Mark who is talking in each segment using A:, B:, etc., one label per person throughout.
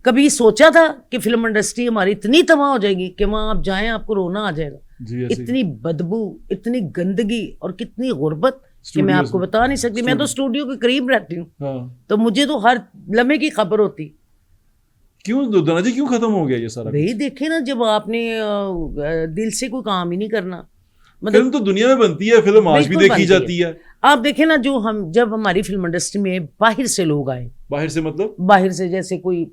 A: कभी सोचा था कि फिल्म इंडस्ट्री हमारी इतनी तबाह हो जाएगी कि वहाँ आप जाएं आपको रोना आ जाएगा?
B: जी, ऐसे ही।
A: इतनी बदबू, इतनी गंदगी और कितनी गुर्बत कि मैं आपको बता नहीं सकती। मैं तो स्टूडियो के करीब रहती हूँ, तो मुझे तो हर लम्हे की खबर होती।
B: क्यों दाना जी, क्यों खत्म हो गया ये सारा?
A: भाई देखे ना, जब आपने दिल से कोई काम ही नहीं करना,
B: फिल्म तो दुनिया में बनती है, फिल्म आज भी देखी जाती है।
A: आप देखें ना, जब हमारी फिल्म इंडस्ट्री में बाहर से लोग आए,
B: बाहर से मतलब
A: बाहर से जैसे कोई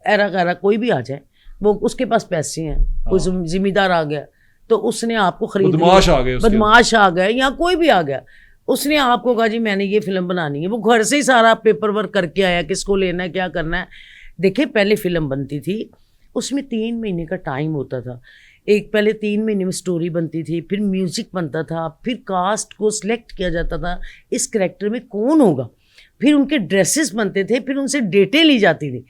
A: एरा गैरा कोई भी आ जाए, वो उसके पास पैसे हैं, कोई जिम्मेदार आ गया तो उसने आपको खरीद लिया, बदमाश आ गया या कोई भी आ गया, उसने आपको कहा जी मैंने ये फिल्म बनानी है। वो घर से ही सारा पेपर वर्क करके आया, किसको लेना है, क्या करना है। देखिए पहले फिल्म बनती थी, उसमें 3 महीने का टाइम होता था। एक पहले 3 महीने में स्टोरी बनती थी, फिर म्यूजिक बनता था, फिर कास्ट को सिलेक्ट किया जाता था इस कैरेक्टर में कौन होगा, फिर उनके ड्रेसेस बनते थे, फिर उनसे डेटें ली जाती थी।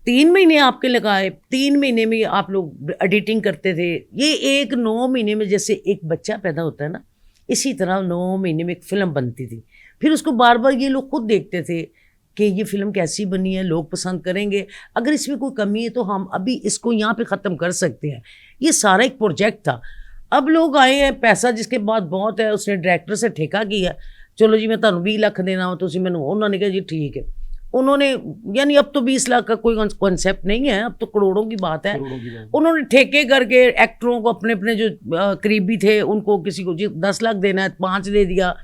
A: 3 महीने आपके लगाए, 3 महीने में आप लोग एडिटिंग करते थे। ये एक 9 महीने में जैसे एक बच्चा पैदा होता है ना, इसी तरह 9 महीने में एक फिल्म बनती थी। फिर उसको बार बार ये लोग खुद देखते थे कि ये फिल्म कैसी बनी है, लोग पसंद करेंगे, अगर इसमें कोई कमी है तो हम अभी इसको यहाँ पे ख़त्म कर सकते हैं। ये सारा एक प्रोजेक्ट था। अब लोग आए हैं, पैसा जिसके बाद बहुत है, उसने डायरेक्टर से ठेका किया, चलो जी मैं तुहानू 20 लाख देना हो, तो मैंने उन्होंने कहा जी ठीक है। उन्होंने यानी अब तो 20 लाख का कोई कॉन्सेप्ट नहीं है, अब तो करोड़ों की बात है। उन्होंने ठेके करके एक्टरों को, अपने अपने जो करीबी थे उनको, किसी को जी 10 लाख देना है 5 दे दिया।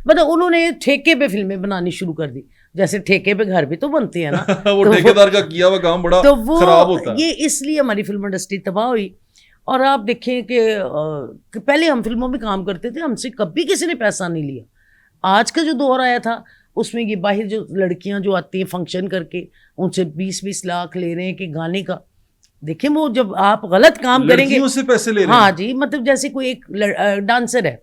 A: मतलब उन्होंने ठेके पे फिल्में बनानी शुरू कर दी, जैसे ठेके पे घर भी तो बनते हैं ना।
B: वो तो ठेकेदार का किया हुआ काम बड़ा खराब होता है।
A: ये इसलिए हमारी फिल्म इंडस्ट्री तबाह हुई। और आप देखें कि पहले हम फिल्मों में काम करते थे, हमसे कभी किसी ने पैसा नहीं लिया। आज का जो दौर आया था उसमें ये बाहर जो लड़कियां जो आती हैं फंक्शन करके, उनसे 20-20 लाख ले रहे हैं कि गाने का। देखिए वो जब आप गलत काम करेंगे,
B: उससे पैसे ले रहे हैं।
A: हाँ जी, मतलब जैसे कोई एक डांसर है,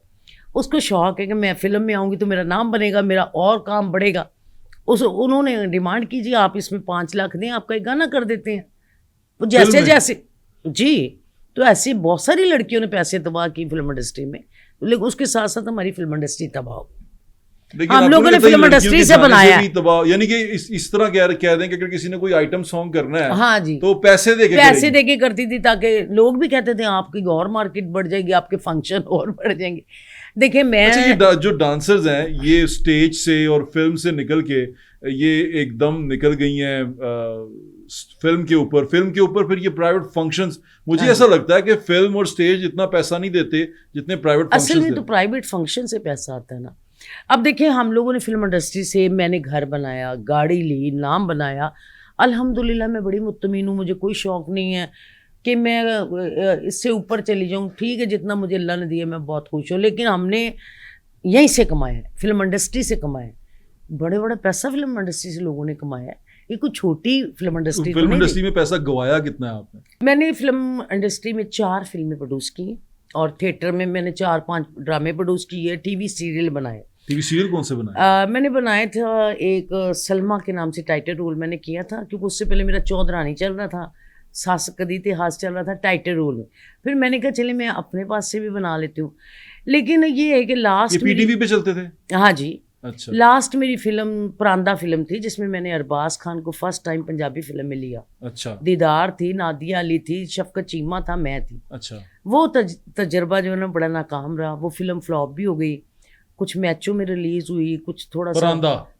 A: उसको शौक है कि मैं फिल्म में आऊँगी तो मेरा नाम बनेगा, मेरा और काम बढ़ेगा। उन्होंने डिमांड की जी आप इसमें 5 लाख दें, आपका एक गाना कर देते हैं। वो जैसे जैसे जी, तो ऐसी बहुत सारी लड़कियों ने पैसे तबाह की फिल्म इंडस्ट्री में, लेकिन उसके साथ साथ हमारी फिल्म इंडस्ट्री तबाह हो। हम लोगों ने फिल्म इंडस्ट्री से बनाया,
B: यानी कि इस तरह कह दें कि अगर किसी ने कोई आइटम सॉन्ग करना है,
A: हाँ जी,
B: तो पैसे देके
A: करती थी, ताकि लोग भी कहते थे आपकी और मार्केट बढ़ जाएगी, आपके फंक्शन और बढ़ जाएंगे। देखिए मैं
B: अच्छा, जो डांसर्स हैं ये स्टेज से और फिल्म से निकल के ये एकदम निकल गई हैं फिल्म के ऊपर फिर ये प्राइवेट फंक्शंस। मुझे ऐसा लगता है कि फिल्म और स्टेज इतना पैसा नहीं देते जितने प्राइवेट फंक्शंस।
A: असल में तो प्राइवेट फंक्शन से पैसा आता है ना। अब देखिए हम लोगों ने फिल्म इंडस्ट्री से, मैंने घर बनाया, गाड़ी ली, नाम बनाया, अल्हम्दुलिल्लाह मैं बड़ी मुत्तमीन हूँ। मुझे कोई शौक़ नहीं है कि मैं इससे ऊपर चली जाऊँ। ठीक है, जितना मुझे अल्लाह ने दिया मैं बहुत खुश हूँ, लेकिन हमने यहीं से कमाया है, फिल्म इंडस्ट्री से कमाया है। बड़े बड़े पैसा फिल्म इंडस्ट्री से लोगों ने कमाया है। ये कोई छोटी फिल्म इंडस्ट्री
B: फिल्म इंडस्ट्री में पैसा गवाया कितना है आपने? मैंने
A: फिल्म इंडस्ट्री में 4 फिल्में प्रोड्यूस की और थिएटर में मैंने 4-5 ड्रामे प्रोड्यूस किए, टीवी सीरियल बनाए।
B: टीवी सीरियल कौन से बनाए?
A: मैंने बनाया था एक सलमा के नाम से टाइटल रोल मैंने किया था, क्योंकि उससे पहले मेरा चौधरानी चल रहा था, सास कदी इतिहास चल रहा था टाइटल रोल में। फिर मैंने कहा चले मैं अपने पास से भी बना लेती हूँ। लेकिन ये है कि लास्ट
B: पीटीवी पे चलते थे?
A: हाँ जी।
B: अच्छा।
A: लास्ट मेरी फिल्म परांदा फिल्म थी, जिसमें मैंने अरबाज खान को फर्स्ट टाइम पंजाबी फिल्म में लिया।
B: अच्छा।
A: दीदार थी, नादिया अली थी, शफकत चीमा था, मैं थी।
B: अच्छा।
A: वो तजर्बा जो है ना बड़ा नाकाम रहा। वो फिल्म फ्लॉप भी हो गई, कुछ मैचों में रिलीज हुई, कुछ थोड़ा सा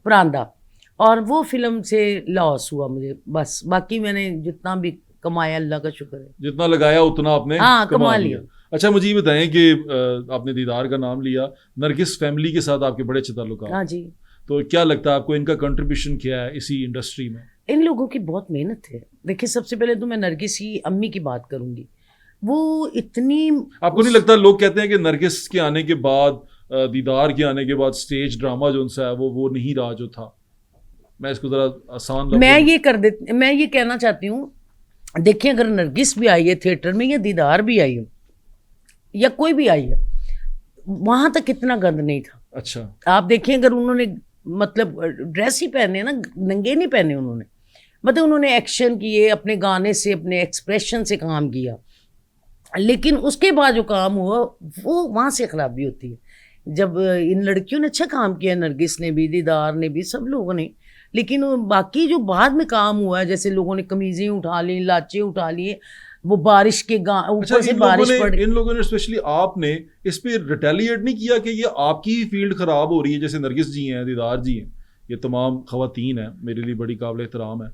A: परांदा, और वो फिल्म से लॉस हुआ मुझे बस। बाकी मैंने जितना भी कमाया अल्लाह का शुक्र है,
B: जितना लगाया उतना आपने कमा लिया। अच्छा, मुझे ये बताएं कि आपने दीदार का नाम लिया, नरगिस फैमिली के साथ आपके बड़े अच्छे ताल्लुकात।
A: हाँ जी।
B: तो क्या लगता है आपको इनका कंट्रीब्यूशन क्या है इसी इंडस्ट्री में?
A: इन लोगों की बहुत मेहनत है। देखिए सबसे पहले तो मैं नरगिस की अम्मी की बात करूंगी। वो इतनी,
B: आपको नहीं लगता, लोग कहते हैं कि नरगिस के आने के बाद, दीदार के आने के बाद स्टेज ड्रामा जो उनसे है वो नहीं रहा जो था। मैं इसको जरा आसान
A: मैं ये कहना चाहती हूँ, देखिए अगर नरगिस भी आई है थिएटर में, या दीदार भी आई है, या कोई भी आई है, वहां तक कितना गंद नहीं था।
B: अच्छा।
A: आप देखिए अगर उन्होंने मतलब ड्रेस ही पहने ना, नंगे नहीं पहने उन्होंने, मतलब उन्होंने एक्शन किए, अपने गाने से, अपने एक्सप्रेशन से काम किया। लेकिन उसके बाद जो काम हुआ वो वहाँ से खराबी होती है। जब इन लड़कियों ने अच्छा काम किया, नरगिस ने भी, दीदार ने भी, सब लोगों ने, लेकिन बाकी जो बाद में काम हुआ है, जैसे लोगों ने कमीजें उठा ली, लाचे उठा लिए, वो बारिश के ऊपर से बारिश पड़,
B: इन लोगों ने स्पेशली आपने इस पे रिटेलिएट नहीं किया कि ये आपकी ही फील्ड खराब हो रही है? जैसे नरगिस जी हैं, दीदार जी हैं, ये तमाम खवातीन हैं, मेरे लिए बड़ी काबिल एहतराम है,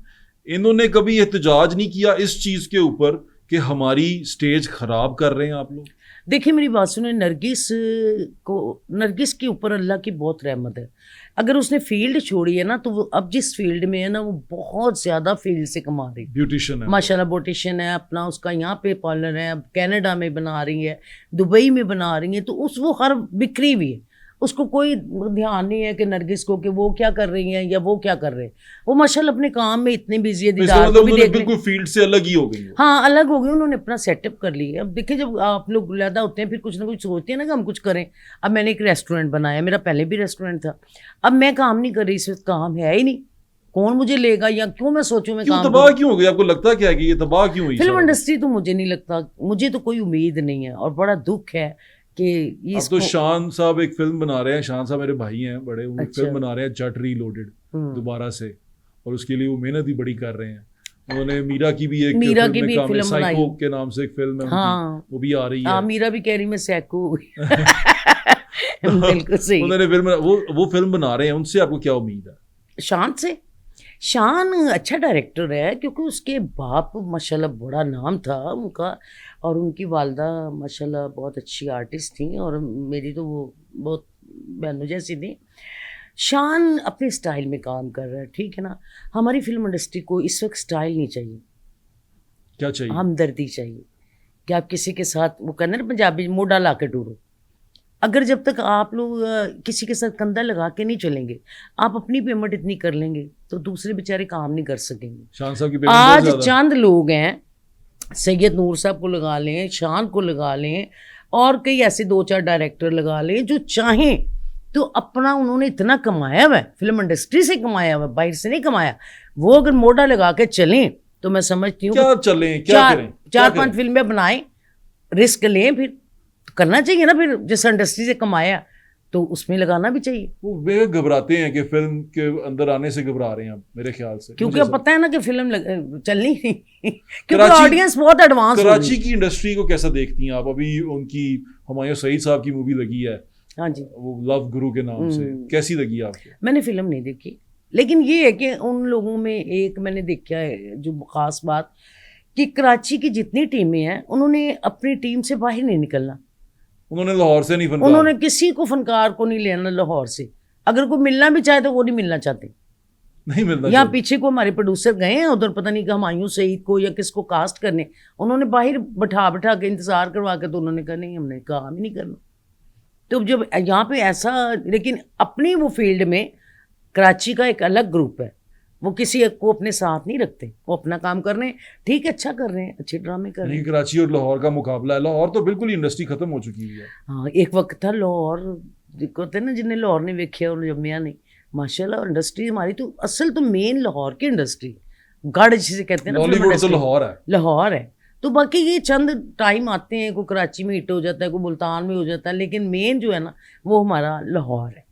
B: इन्होंने कभी एहतजाज नहीं किया इस चीज़ के ऊपर कि हमारी स्टेज खराब कर रहे हैं आप लोग?
A: देखिए मेरी बात सुने, नरगिस के ऊपर अल्लाह की बहुत रहमत है। अगर उसने फील्ड छोड़ी है ना, तो वो अब जिस फील्ड में है ना, वो बहुत ज़्यादा फील्ड से कमा रही है।
B: ब्यूटिशियन है
A: माशाल्लाह, ब्यूटिशियन है अपना, उसका यहाँ पे पार्लर है, अब कनाडा में बना रही है, दुबई में बना रही है, तो वो हर बिक्री भी है, उसको कोई ध्यान नहीं है कि नरगिस को कि वो क्या कर रही हैं या वो क्या कर रहे हैं। वो माशाल्लाह अपने काम में इतने बिजी है, दीदार को भी देख
B: बिल्कुल फील्ड से अलग ही हो गई।
A: हाँ, अलग हो गई, उन्होंने अपना सेटअप कर लिया। अब देखिए, जब आप लोग लैदा होते हैं, फिर कुछ ना कुछ सोचते हैं ना कि हम कुछ करें। अब मैंने एक रेस्टोरेंट बनाया, मेरा पहले भी रेस्टोरेंट था, अब मैं काम नहीं कर रही, इस वक्त काम है ही नहीं, कौन मुझे लेगा, या क्यों मैं सोचूं मैं काम
B: तबाह क्यों हो गई? आपको लगता क्या है कि ये तबाह क्यों हुई?
A: फिल्म इंडस्ट्री तो मुझे नहीं लगता, मुझे तो कोई उम्मीद नहीं है, और बड़ा दुख है कि
B: अब तो शान साहब एक फिल्म बना रहे हैं, शान साहब मेरे भाई हैं बड़े, वो
A: अच्छा।
B: फिल्म बना रहे हैं जट रीलोडेड दोबारा से, और उसके लिए वो मेहनत भी बड़ी कर रहे हैं। उन्होंने मीरा की भी एक फिल्म साइको के नाम से एक फिल्म है,
A: हाँ,
B: वो भी आ रही है।
A: मीरा भी कह रही मैं सैको बिल्कुल सही।
B: उन्होंने वो फिल्म बना रहे हैं, उनसे आपको क्या उम्मीद है?
A: शान से? शान अच्छा डायरेक्टर है, क्योंकि उसके बाप माशाल्लाह बड़ा नाम था उनका, और उनकी वालदा माशाल्लाह बहुत अच्छी आर्टिस्ट थी, और मेरी तो वो बहुत बहनों जैसी थी। शान अपने स्टाइल में काम कर रहा है, ठीक है ना। हमारी फिल्म इंडस्ट्री को इस वक्त स्टाइल नहीं चाहिए,
B: क्या चाहिए?
A: हमदर्दी चाहिए, कि आप किसी के साथ, वो कहते हैं ना पंजाबी, मोढ़ा ला के टूरो। अगर जब तक आप लोग किसी के साथ कंधा लगा के नहीं चलेंगे, आप अपनी पेमेंट इतनी कर लेंगे, तो दूसरे बेचारे काम नहीं कर सकेंगे।
B: शान साहब की पेमेंट
A: आज चंद लोग हैं, सैयद नूर साहब को लगा लें, शान को लगा लें, और कई ऐसे 2-4 डायरेक्टर लगा लें जो चाहें तो अपना, उन्होंने इतना कमाया हुआ है, फिल्म इंडस्ट्री से कमाया हुआ है, बाहर से नहीं कमाया। वो अगर मोढ़ा लगा के चलें तो मैं समझती हूँ
B: क्या चलें, क्या करें,
A: 4-5 फिल्में बनाएं, रिस्क लें, फिर करना चाहिए ना। फिर जिस इंडस्ट्री से कमाया तो उसमें लगाना भी चाहिए।
B: वो वे घबराते हैं कि फिल्म के अंदर आने से घबरा रहे हैं मेरे ख्याल से,
A: क्योंकि अब पता है ना कि फिल्म चलनी नहीं क्योंकि ऑडियंस बहुत एडवांस।
B: कराची की इंडस्ट्री को कैसा देखती हैं आप? अभी उनकी हुमायूं सईद साहब की मूवी लगी है, हाँ जी, वो लव गुरु के नाम से, कैसी लगी आपको?
A: मैंने फिल्म नहीं देखी, लेकिन ये है कि उन लोगों में एक मैंने देखा है जो खास बात, कि कराची की जितनी टीमें हैं उन्होंने अपनी टीम से बाहर नहीं निकलना।
B: उन्होंने लाहौर से नहीं फनकार,
A: उन्होंने किसी को फनकार को नहीं लेना लाहौर से। अगर कोई मिलना भी चाहे तो वो नहीं मिलना चाहते,
B: नहीं मिलना।
A: यहाँ पीछे को हमारे प्रोड्यूसर गए हैं उधर, पता नहीं कि हुमायूं सईद को या किसको कास्ट करने, उन्होंने बाहर बैठा के इंतजार करवा के, तो उन्होंने कहा नहीं, हमने काम ही नहीं करना। तो जब यहाँ पे ऐसा, लेकिन अपनी वो फील्ड में कराची का एक अलग ग्रुप है, वो किसी एक को अपने साथ नहीं रखते, वो अपना काम कर रहे हैं, ठीक है, अच्छा कर रहे हैं, अच्छे ड्रामे कर रहे हैं।
B: कराची और लाहौर का मुकाबला है, लाहौर तो बिल्कुल इंडस्ट्री खत्म हो चुकी है।
A: हाँ, एक वक्त था लाहौर, कहते हैं ना जिन्हें लाहौर ने वेख्या और जम्मिया नहीं, माशाल्लाह। और इंडस्ट्री हमारी तो असल तो मेन लाहौर की इंडस्ट्री, गढ़ जिसे कहते हैं ना,
B: बॉलीवुड तो
A: लाहौर है। तो बाकी ये चंद टाइम आते हैं, कोई कराची में हिट हो जाता है, कोई मुल्तान में हो जाता है, लेकिन मेन जो है ना वो हमारा लाहौर है।